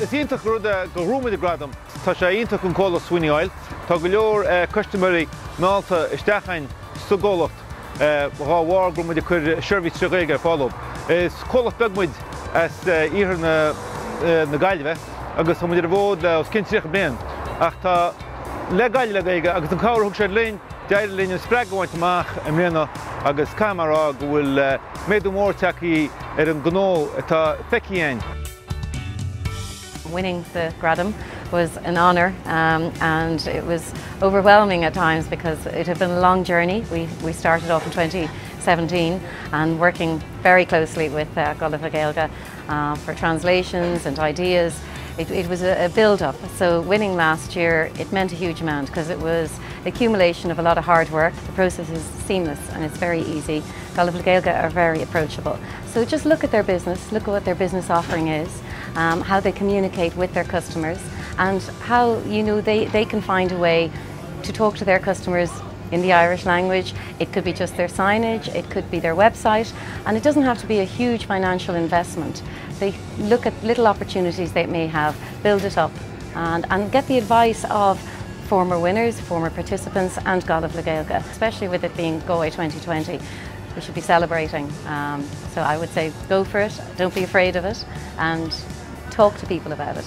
is ionach go rúma de gradam, tá sé ionach an cóla Sweeney Oil, tá go leor customary Malta isteachchain sugólacht rá bhhar go muid chuir seirbhís treige fáileamh. Is cólacht beagmuid as íthar na Gaillimhe agus tá muid ar bhód os cinntríocha bliain. Ach tá le Gaillimhe gaige agus an cabhar thug sé líon deir líon an spreag gohaint amach a mléana agus camara go bhfuil méadú mór tacaí ar an gnó atá feiceáin. Winning the Gradam was an honour and it was overwhelming at times because it had been a long journey. We started off in 2017 and working very closely with Gulliver Gaelga for translations and ideas. It was a build-up, so winning last year, it meant a huge amount because it was the accumulation of a lot of hard work. The process is seamless and it's very easy. Gulliver Gaelga are very approachable. So just look at their business, look at what their business offering is, how they communicate with their customers and how they can find a way to talk to their customers in the Irish language. It could be just their signage, it could be their website, and it doesn't have to be a huge financial investment. They look at little opportunities they may have, build it up and get the advice of former winners, former participants and Gulliver Gaelga, especially with it being Galway 2020. We should be celebrating. So I would say go for it, don't be afraid of it and talk to people about it.